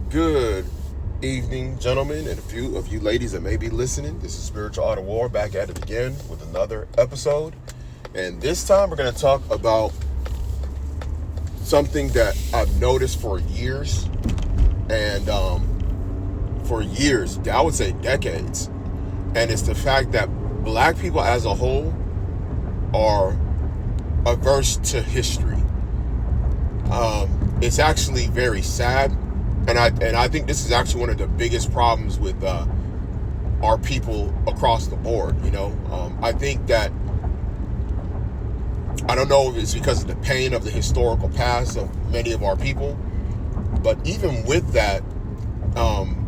Good evening, gentlemen, and a few of you ladies that may be listening. This is Spiritual Art of War back at it again with another episode. And this time we're going to talk about something that I've noticed for years. And for years, I would say decades. And it's the fact that black people as a whole are averse to history. It's actually very sad. And I think this is actually one of the biggest problems with our people across the board. I think that, I don't know if it's because of the pain of the historical past of many of our people, but even with that,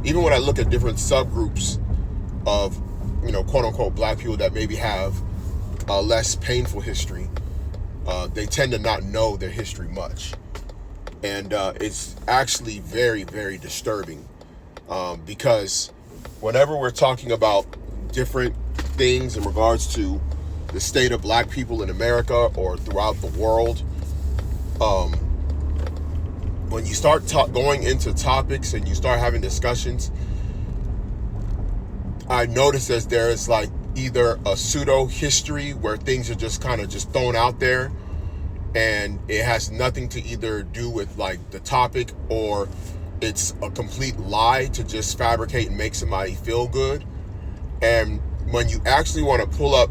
even when I look at different subgroups of, quote unquote black people that maybe have a less painful history, they tend to not know their history much. And it's actually very, very disturbing because whenever we're talking about different things in regards to the state of black people in America or throughout the world, when you start going into topics and you start having discussions, I notice that there is like either a pseudo history where things are just kind of just thrown out there, and it has nothing to either do with like the topic, or it's a complete lie to just fabricate and make somebody feel good. And when you actually want to pull up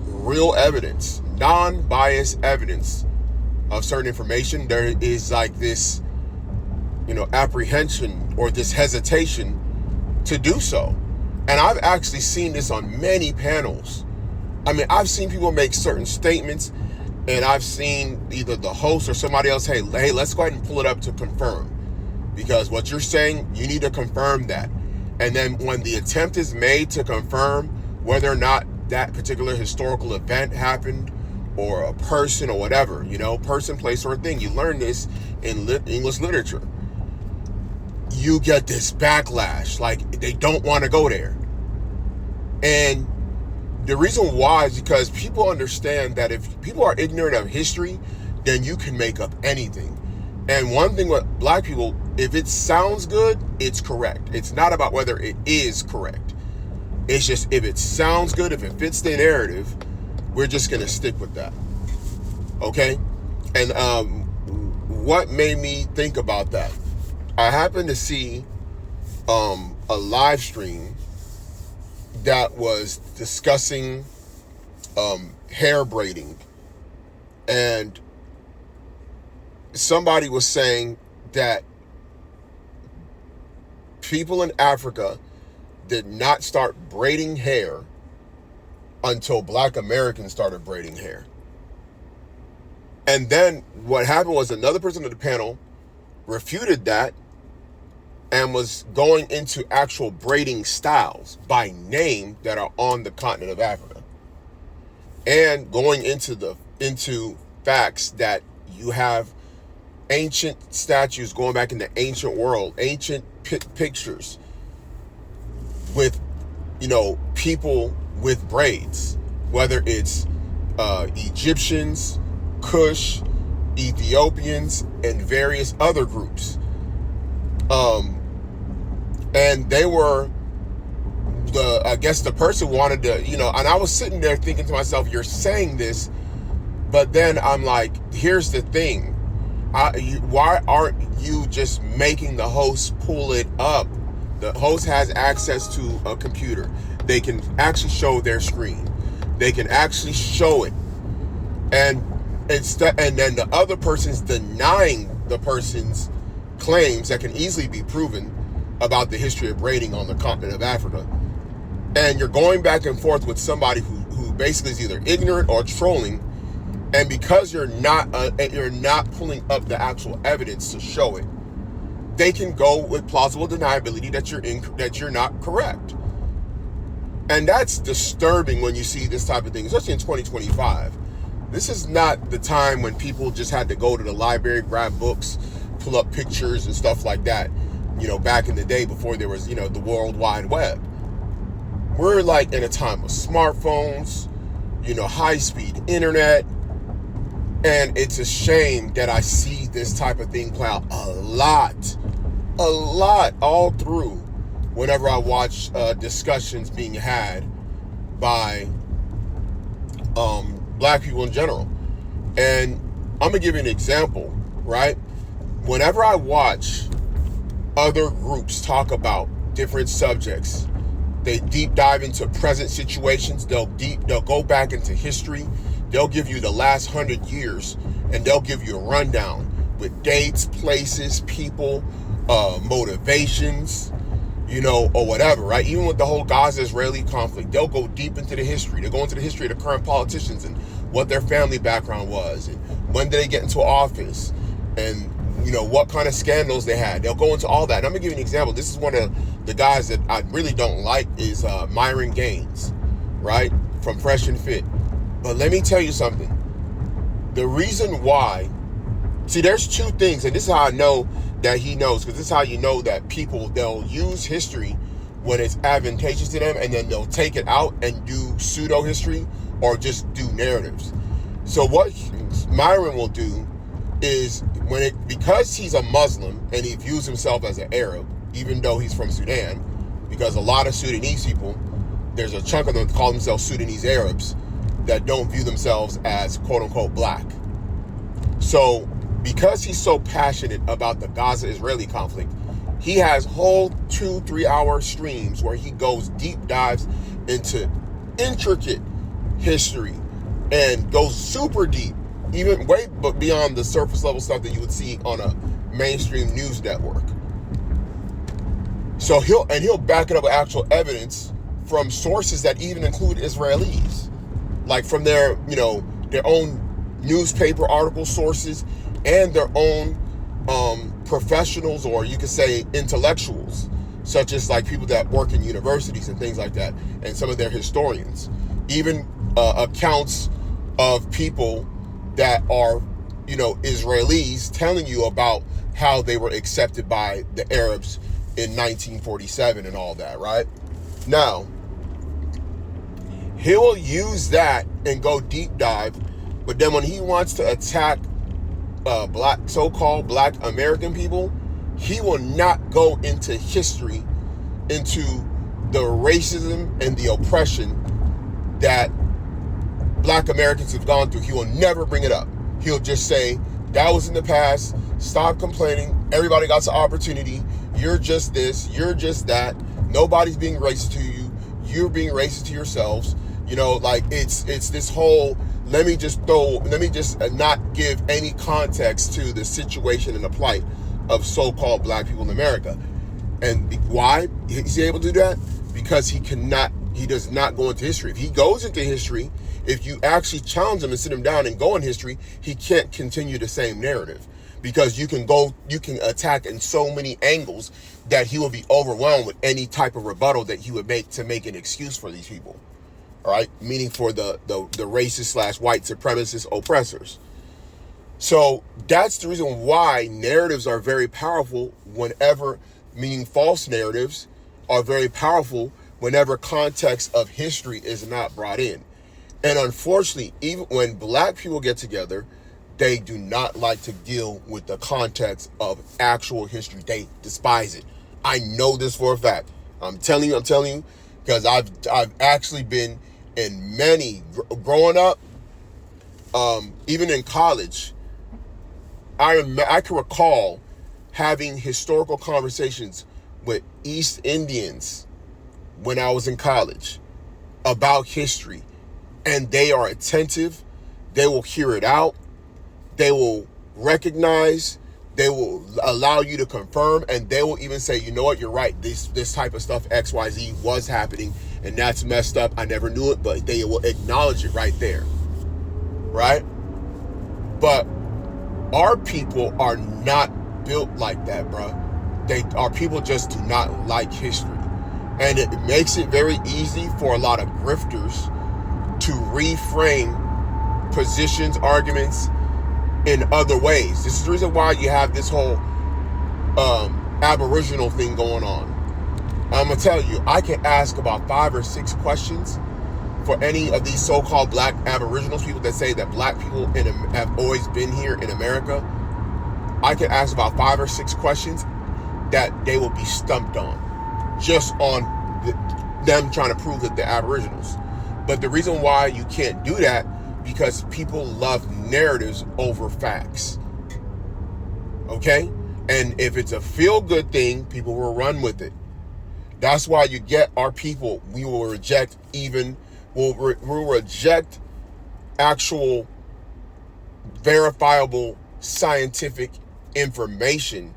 real evidence, non-biased evidence of certain information, there is like this, apprehension or this hesitation to do so. And I've actually seen this on many panels. I mean, I've seen people make certain statements, and I've seen either the host or somebody else, hey, let's go ahead and pull it up to confirm. Because what you're saying, you need to confirm that. And then when the attempt is made to confirm whether or not that particular historical event happened, or a person or whatever, person, place, or thing, you learn this in English literature, you get this backlash. Like, they don't want to go there. And the reason why is because people understand that if people are ignorant of history, then you can make up anything. And one thing with black people, if it sounds good, it's correct. It's not about whether it is correct. It's just if it sounds good, if it fits the narrative, we're just going to stick with that. Okay? And what made me think about that? I happened to see a live stream that was discussing hair braiding, and somebody was saying that people in Africa did not start braiding hair until black Americans started braiding hair. And then what happened was another person at the panel refuted that and was going into actual braiding styles by name that are on the continent of Africa, and going into facts that you have ancient statues going back in the ancient world, ancient pictures with, people with braids, whether it's Egyptians, Kush, Ethiopians, and various other groups. And they were I guess the person wanted to, and I was sitting there thinking to myself, you're saying this, but then I'm like, here's the thing. Why aren't you just making the host pull it up? The host has access to a computer. They can actually show their screen. They can actually show it. And then the other person's denying the person's claims that can easily be proven about the history of braiding on the continent of Africa. And you're going back and forth with somebody who basically is either ignorant or trolling. And because you're not pulling up the actual evidence to show it, they can go with plausible deniability that you're not correct. And that's disturbing when you see this type of thing, especially in 2025. This is not the time when people just had to go to the library, grab books, pull up pictures and stuff like that, back in the day before there was, the World Wide Web. We're like in a time of smartphones, high-speed internet. And it's a shame that I see this type of thing play out a lot a lot all through whenever I watch discussions being had by black people in general. And I'm going to give you an example, right? Whenever I watch other groups talk about different subjects, they deep dive into present situations, they'll go back into history, they'll give you the last 100 years, and they'll give you a rundown with dates, places, people, motivations, or whatever, right? Even with the whole Gaza-Israeli conflict, they'll go deep into the history. They'll go into the history of the current politicians and what their family background was, and when did they get into office, and what kind of scandals they had. They'll go into all that. And I'm gonna give you an example. This is one of the guys that I really don't like is Myron Gaines, right? From Fresh and Fit. But let me tell you something. The reason why, see, there's two things, and this is how I know that he knows, because this is how you know that people, they'll use history when it's advantageous to them, and then they'll take it out and do pseudo-history or just do narratives. So what Myron will do is, because he's a Muslim and he views himself as an Arab, even though he's from Sudan, because a lot of Sudanese people, there's a chunk of them that call themselves Sudanese Arabs that don't view themselves as quote-unquote black. So because he's so passionate about the Gaza-Israeli conflict, he has whole 2-3 hour streams where he goes deep dives into intricate history and goes super deep, even way beyond the surface level stuff that you would see on a mainstream news network. So he'll back it up with actual evidence from sources that even include Israelis, like from their own newspaper article sources and their own professionals, or you could say intellectuals, such as like people that work in universities and things like that, and some of their historians, even accounts of people that are Israelis telling you about how they were accepted by the Arabs in 1947 and all that, right? Now, he will use that and go deep dive, but then when he wants to attack so-called black American people, he will not go into history, into the racism and the oppression that black Americans have gone through. He will never bring it up. He'll just say, that was in the past, stop complaining, everybody got an opportunity, you're just this, you're just that, nobody's being racist to you, you're being racist to yourselves. It's this whole, let me just not give any context to the situation and the plight of so-called black people in America. And why is he able to do that? Because he does not go into history. If he goes into history, if you actually challenge him and sit him down and go in history, he can't continue the same narrative, because you can attack in so many angles that he will be overwhelmed with any type of rebuttal that he would make to make an excuse for these people. All right, meaning for the racist / white supremacist oppressors. So that's the reason why narratives are very powerful meaning false narratives are very powerful whenever context of history is not brought in. And unfortunately, even when black people get together, they do not like to deal with the context of actual history. They despise it. I know this for a fact. I'm telling you, because I've actually been in many, growing up, even in college, I can recall having historical conversations with East Indians when I was in college about history, and they are attentive, they will hear it out, they will recognize, they will allow you to confirm, and they will even say, you know what, you're right, this type of stuff, XYZ, was happening, and that's messed up, I never knew it, but they will acknowledge it right there, right? But our people are not built like that, bro. Our people just do not like history. And it makes it very easy for a lot of grifters to reframe positions, arguments in other ways. This is the reason why you have this whole Aboriginal thing going on. I'm going to tell you, I can ask about 5 or 6 questions for any of these so-called black Aboriginals, people that say that black people have always been here in America. I can ask about 5 or 6 questions, that they will be stumped on, just on them trying to prove that they're aboriginals. But the reason why you can't do that, because people love narratives over facts. Okay? And if it's a feel-good thing, people will run with it. That's why you get our people, we will reject we'll reject actual verifiable scientific information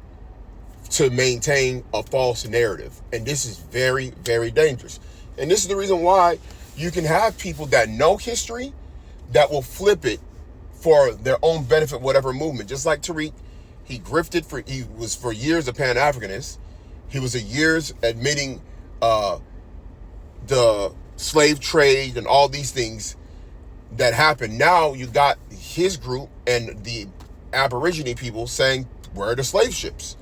to maintain a false narrative. And this is very, very dangerous. And this is the reason why you can have people that know history that will flip it for their own benefit, whatever movement. Just like Tariq, he was for years a Pan-Africanist. He was a years admitting the slave trade and all these things that happened. Now you got his group and the Aborigine people saying, where are the slave ships?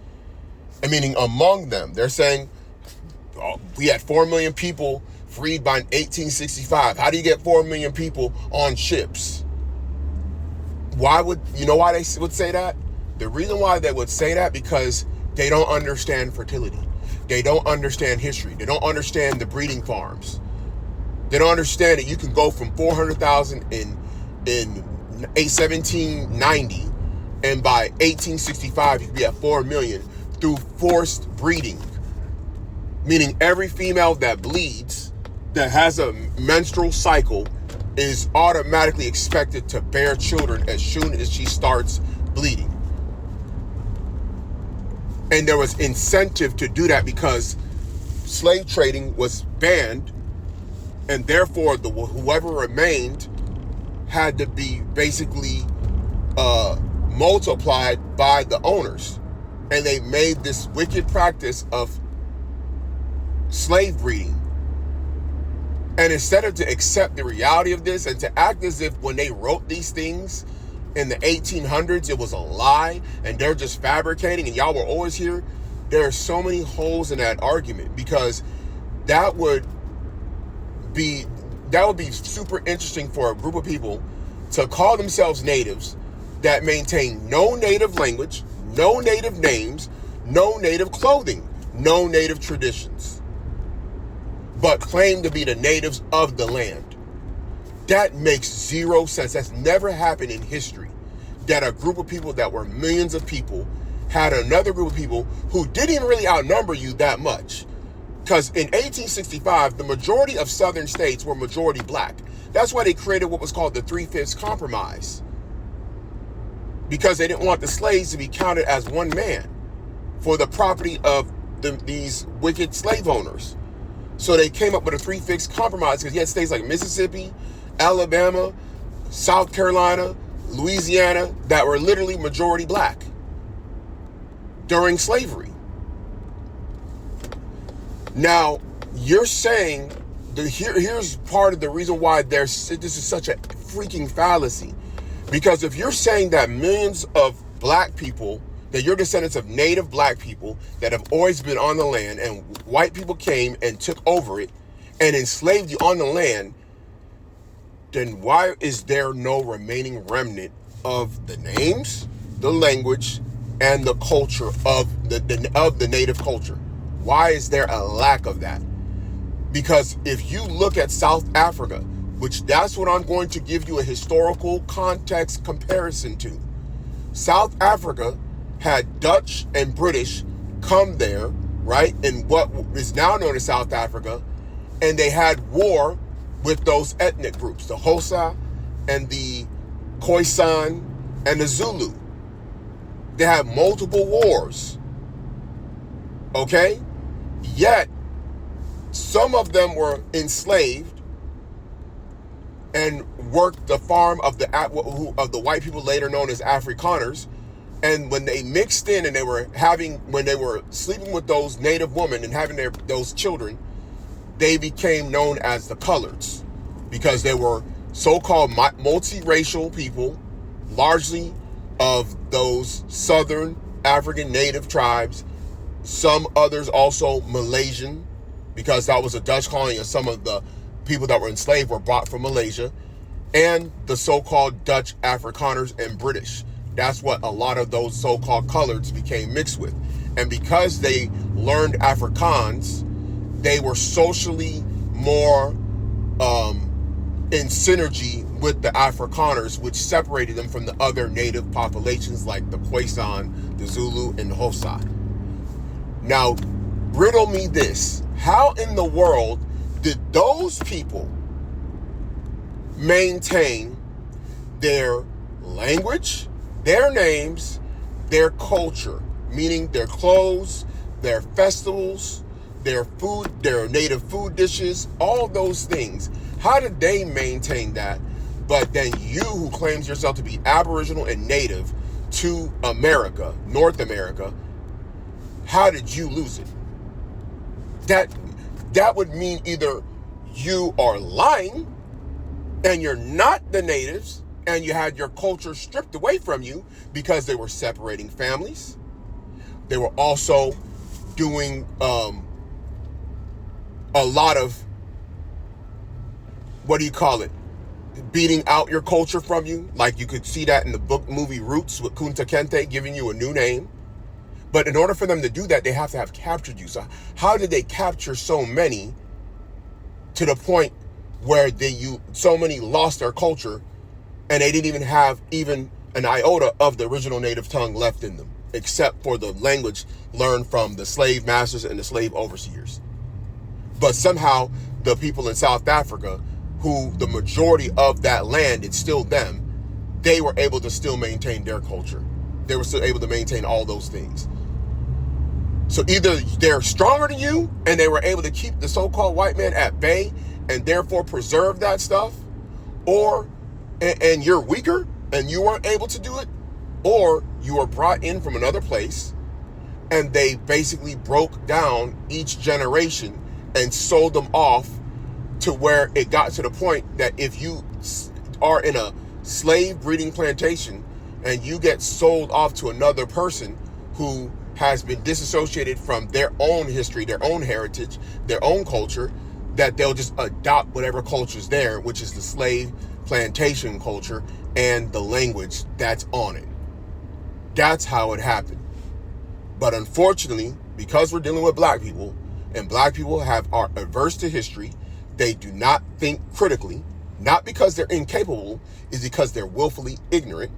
I meaning among them, they're saying, we had 4 million people freed by 1865. How do you get 4 million people on ships? Why they would say that? The reason why they would say that, because they don't understand fertility. They don't understand history. They don't understand the breeding farms. They don't understand that you can go from 400,000 in 1790, and by 1865 you can be at 4 million through forced breeding. Meaning every female that bleeds, that has a menstrual cycle, is automatically expected to bear children as soon as she starts bleeding. And there was incentive to do that because slave trading was banned, and therefore whoever remained had to be basically multiplied by the owners. And they made this wicked practice of slave breeding. And instead of to accept the reality of this and to act as if when they wrote these things in the 1800s, it was a lie and they're just fabricating and y'all were always here, there are so many holes in that argument, because that would be super interesting for a group of people to call themselves natives that maintain no native language, no native names, no native clothing, no native traditions, but claim to be the natives of the land. That makes zero sense. That's never happened in history, that a group of people that were millions of people had another group of people who didn't even really outnumber you that much. Because in 1865, the majority of southern states were majority black. That's why they created what was called the 3/5 Compromise, because they didn't want the slaves to be counted as one man for the property of these wicked slave owners. So they came up with a 3/5 Compromise, because you had states like Mississippi, Alabama, South Carolina, Louisiana that were literally majority black during slavery. Now, you're saying, here's part of the reason why this is such a freaking fallacy. Because if you're saying that millions of black people, that you're descendants of native black people that have always been on the land, and white people came and took over it and enslaved you on the land, then why is there no remaining remnant of the names, the language, and the culture of the native culture? Why is there a lack of that? Because if you look at South Africa, which that's what I'm going to give you a historical context comparison to. South Africa had Dutch and British come there, right, in what is now known as South Africa, and they had war with those ethnic groups, the Xhosa and the Khoisan and the Zulu. They had multiple wars, okay? Yet, some of them were enslaved and worked the farm of the white people later known as Afrikaners. And when they mixed in and when they were sleeping with those native women and having those children, they became known as the coloreds, because they were so-called multiracial people, largely of those southern African native tribes, some others also Malaysian, because that was a Dutch colony, and some of the people that were enslaved were brought from Malaysia, and the so-called Dutch Afrikaners and British. That's what a lot of those so-called coloreds became mixed with. And because they learned Afrikaans, they were socially more in synergy with the Afrikaners, which separated them from the other native populations like the Khoisan, the Zulu, and the Xhosa. Now, riddle me this. How in the world did those people maintain their language, their names, their culture, meaning their clothes, their festivals, their food, their native food dishes, all those things? How did they maintain that? But then you, who claims yourself to be Aboriginal and native to America, North America, how did you lose it? That would mean either you are lying and you're not the natives and you had your culture stripped away from you because they were separating families. They were also doing a lot of, beating out your culture from you. Like you could see that in the movie Roots with Kunta Kinte giving you a new name. But in order for them to do that, they have to have captured you. So how did they capture so many to the point where so many lost their culture and they didn't even have even an iota of the original native tongue left in them, except for the language learned from the slave masters and the slave overseers? But somehow the people in South Africa, who the majority of that land, it's still them, they were able to still maintain their culture. They were still able to maintain all those things. So either they're stronger than you and they were able to keep the so-called white man at bay and therefore preserve that stuff, and you're weaker and you weren't able to do it, or you were brought in from another place and they basically broke down each generation and sold them off to where it got to the point that if you are in a slave breeding plantation and you get sold off to another person who has been disassociated from their own history, their own heritage, their own culture, that they'll just adopt whatever culture's there, which is the slave plantation culture and the language that's on it. That's how it happened. But unfortunately, because we're dealing with black people, and black people are averse to history, they do not think critically, not because they're incapable, is because they're willfully ignorant.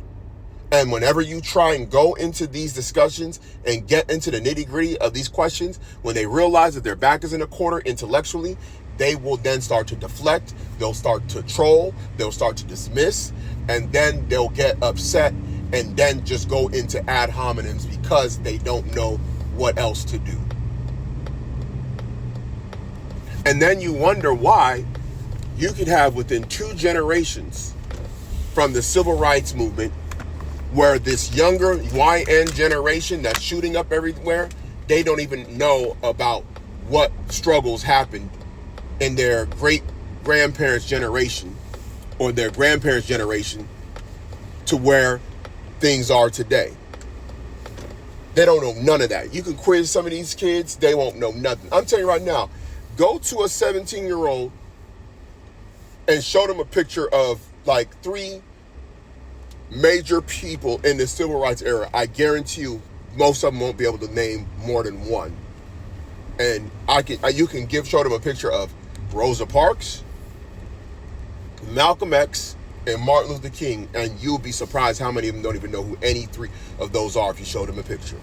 And whenever you try and go into these discussions and get into the nitty-gritty of these questions, when they realize that their back is in a corner intellectually, they will then start to deflect, they'll start to troll, they'll start to dismiss, and then they'll get upset and then just go into ad hominems because they don't know what else to do. And then you wonder why you could have within 2 generations from the civil rights movement, where this younger YN generation that's shooting up everywhere, they don't even know about what struggles happened in their great-grandparents' generation or their grandparents' generation to where things are today. They don't know none of that. You can quiz some of these kids, they won't know nothing. I'm telling you right now, go to a 17-year-old and show them a picture of like 3 major people in the civil rights era. I guarantee you most of them won't be able to name more than one. And you can show them a picture of Rosa Parks, Malcolm X, and Martin Luther King, and you'll be surprised how many of them don't even know who any 3 of those are if you show them a picture.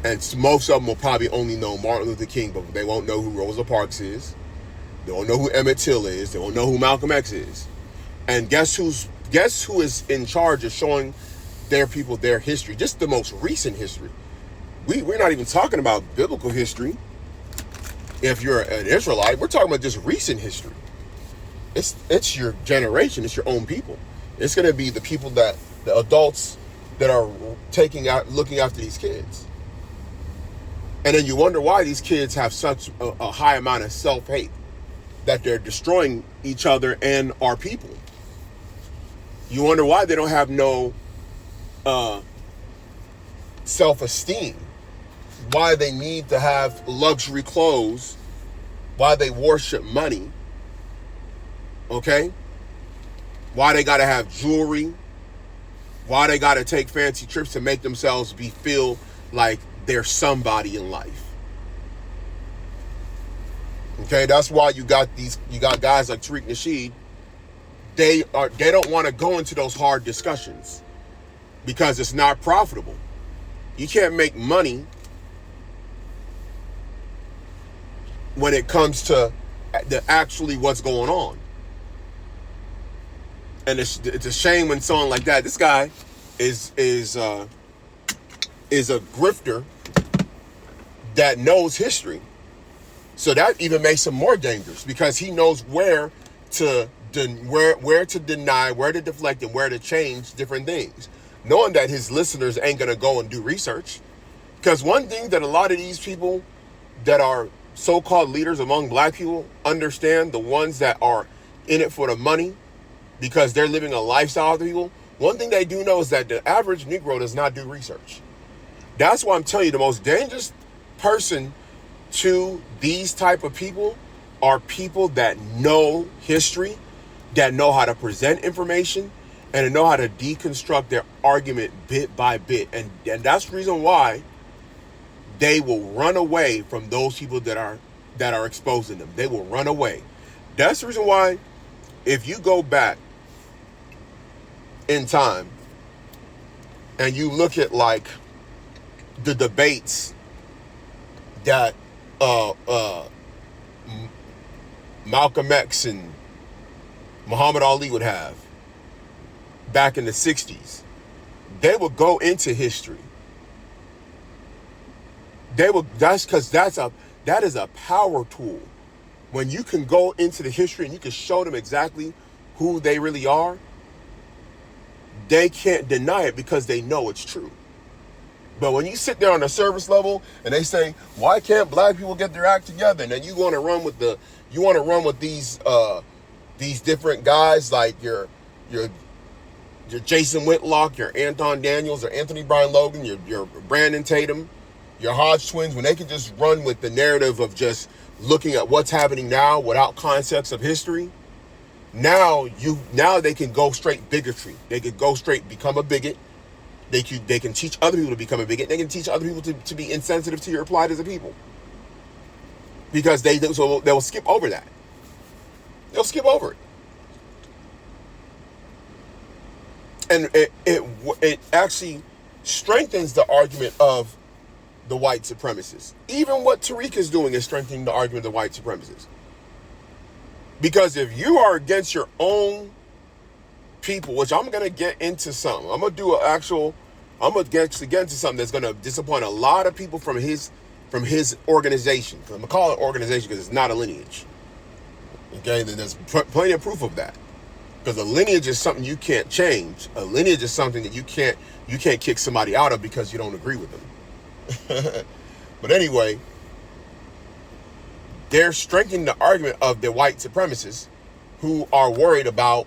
And most of them will probably only know Martin Luther King, but they won't know who Rosa Parks is. They won't know who Emmett Till is. They won't know who Malcolm X is. And guess who is in charge of showing their people their history? Just the most recent history. We're not even talking about biblical history. If you're an Israelite, we're talking about just recent history. It's your generation. It's your own people. It's going to be the people the adults that are looking after these kids. And then you wonder why these kids have such a high amount of self-hate, that they're destroying each other and our people. You wonder why they don't have no self-esteem, why they need to have luxury clothes, why they worship money, okay? Why they got to have jewelry, why they got to take fancy trips to make themselves feel like they're somebody in life. Okay, that's why you got guys like Tariq Nasheed. They don't want to go into those hard discussions because it's not profitable. You can't make money when it comes to actually what's going on. And it's a shame when someone like that, this guy is a grifter that knows history. So that even makes him more dangerous because he knows where to deny, where to deflect, and where to change different things, knowing that his listeners ain't gonna go and do research. Because one thing that a lot of these people that are so-called leaders among black people understand, the ones that are in it for the money because they're living a lifestyle of the people, one thing they do know is that the average Negro does not do research. That's why I'm telling you, the most dangerous person to these type of people are people that know history, that know how to present information, and know how to deconstruct their argument bit by bit. And that's the reason why they will run away from those people that are exposing them. They will run away. That's the reason why, if you go back in time and you look at like the debates that Malcolm X and Muhammad Ali would have back in the 60s, they would go into history. That's because that is a power tool. When you can go into the history and you can show them exactly who they really are, they can't deny it because they know it's true. But when you sit there on the service level and they say, why can't black people get their act together? And then you want to run with these different guys like your Jason Whitlock, your Anton Daniels, or Anthony Brian Logan, your Brandon Tatum, your Hodge twins, when they can just run with the narrative of just looking at what's happening now without concepts of history. Now they can go straight bigotry. They could go straight become a bigot. They can teach other people to become a bigot. They can teach other people to be insensitive to your plight as a people. Because they'll skip over that. They'll skip over it. And it actually strengthens the argument of the white supremacists. Even what Tariq is doing is strengthening the argument of the white supremacists. Because if you are against your own people, which I'm going to get into something. I'm going to actually get into something that's going to disappoint a lot of people from his organization. I'm going to call it organization because it's not a lineage. Okay, there's plenty of proof of that. Because a lineage is something you can't change. A lineage is something that you can't kick somebody out of because you don't agree with them. But anyway, they're strengthening the argument of the white supremacists who are worried about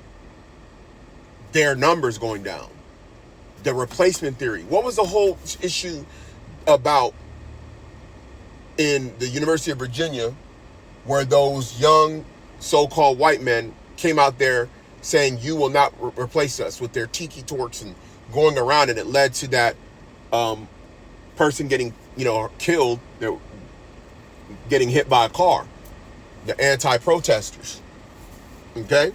their numbers going down. The replacement theory. What was the whole issue about in the University of Virginia where those young so-called white men came out there saying you will not replace us with their tiki torch and going around, and it led to that person getting killed, getting hit by a car, the anti-protesters. Okay?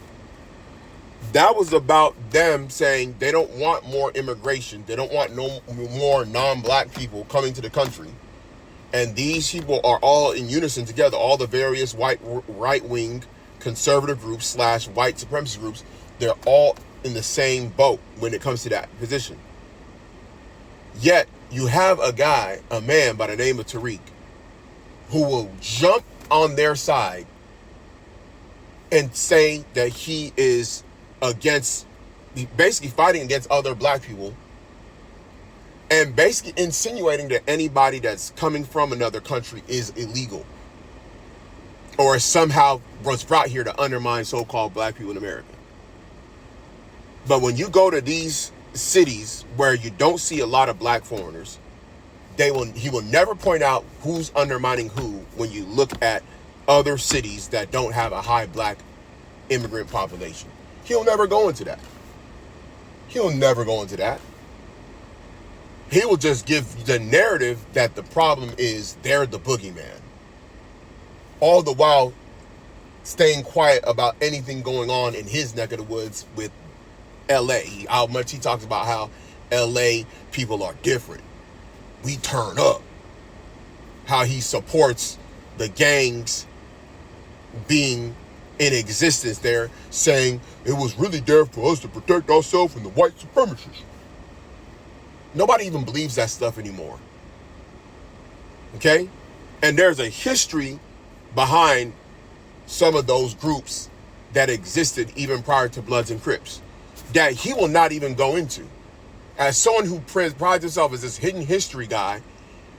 That was about them saying they don't want more immigration. They don't want no more non-black people coming to the country. And these people are all in unison together. All the various right-wing conservative groups / white supremacist groups, they're all in the same boat when it comes to that position. Yet, you have a man by the name of Tariq, who will jump on their side and say that he is basically fighting against other black people, and basically insinuating that anybody that's coming from another country is illegal or somehow was brought here to undermine so-called black people in America. But when you go to these cities where you don't see a lot of black foreigners, he will never point out who's undermining who when you look at other cities that don't have a high black immigrant population. He'll never go into that. He will just give the narrative that the problem is they're the boogeyman, all the while staying quiet about anything going on in his neck of the woods with LA. How much he talks about how LA people are different. We turn up. How he supports the gangs being in existence there, saying it was really there for us to protect ourselves from the white supremacists. Nobody even believes that stuff anymore. Okay? And there's a history behind some of those groups that existed even prior to Bloods and Crips that he will not even go into. As someone who prides himself as this hidden history guy,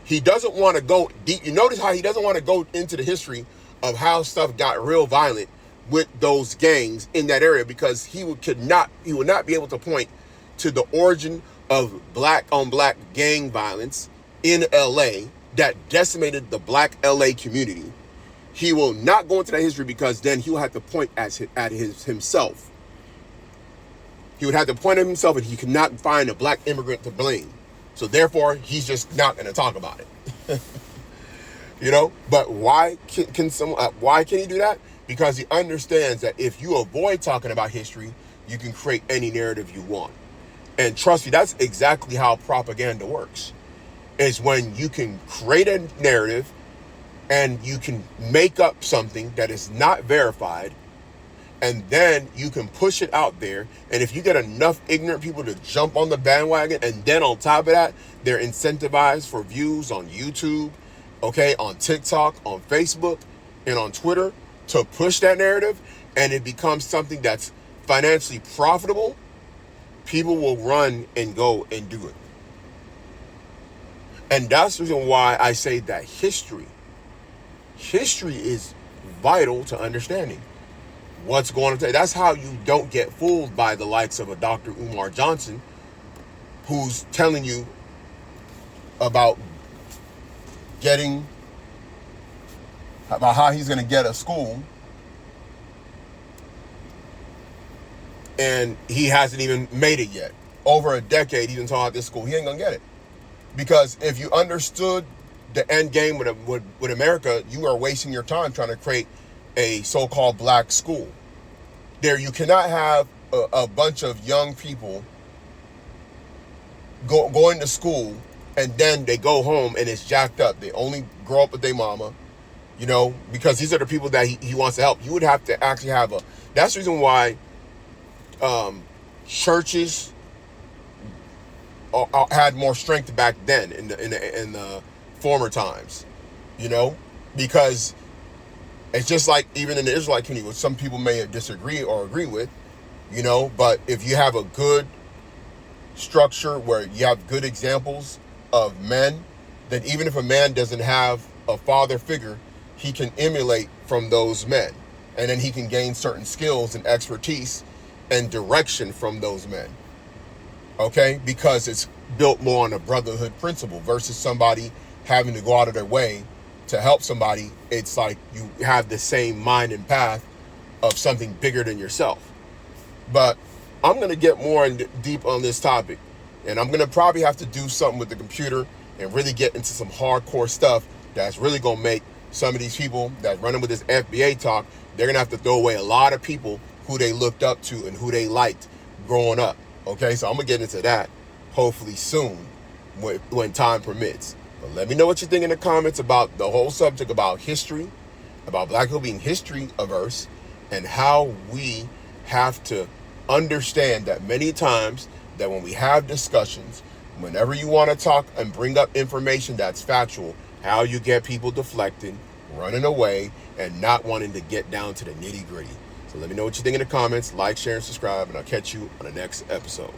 he doesn't want to go deep. You notice how he doesn't want to go into the history of how stuff got real violent with those gangs in that area, because he would not be able to point to the origin of black on black gang violence in LA that decimated the black LA community. He will not go into that history because then he'll have to point at himself. He would have to point at himself, and he could not find a black immigrant to blame. So therefore, he's just not going to talk about it. You know, but why can he do that? Because he understands that if you avoid talking about history, you can create any narrative you want. And trust me, that's exactly how propaganda works. Is when you can create a narrative and you can make up something that is not verified, and then you can push it out there. And if you get enough ignorant people to jump on the bandwagon, and then on top of that, they're incentivized for views on YouTube, okay, on TikTok, on Facebook, and on Twitter to push that narrative, and it becomes something that's financially profitable, people will run and go and do it. And that's the reason why I say that history is vital to understanding what's going on today. That's how you don't get fooled by the likes of a Dr. Umar Johnson, who's telling you about how he's going to get a school, and he hasn't even made it yet. Over a decade, he's been talking about this school. He ain't going to get it. Because if you understood the end game with America, you are wasting your time trying to create a so-called black school. There, you cannot have a bunch of young people going to school and then they go home and it's jacked up. They only grow up with their mama, you know, because these are the people that he wants to help. You would have to actually have that's the reason why churches had more strength back then in the former times, you know, because it's just like even in the Israelite community, which some people may disagree or agree with, you know, but if you have a good structure where you have good examples of men, then even if a man doesn't have a father figure, he can emulate from those men, and then he can gain certain skills and expertise and direction from those men. Okay, because it's built more on a brotherhood principle versus somebody having to go out of their way to help somebody. It's like you have the same mind and path of something bigger than yourself. But I'm going to get more deep on this topic, and I'm going to probably have to do something with the computer and really get into some hardcore stuff that's really going to make some of these people that's running with this FBA talk, they're going to have to throw away a lot of people who they looked up to and who they liked growing up. Okay, so I'm going to get into that hopefully soon when time permits. But let me know what you think in the comments about the whole subject about history, about black people being history averse, and how we have to understand that many times that when we have discussions, whenever you want to talk and bring up information that's factual, how you get people deflecting, running away, and not wanting to get down to the nitty gritty. So let me know what you think in the comments. Like, share, and subscribe, and I'll catch you on the next episode.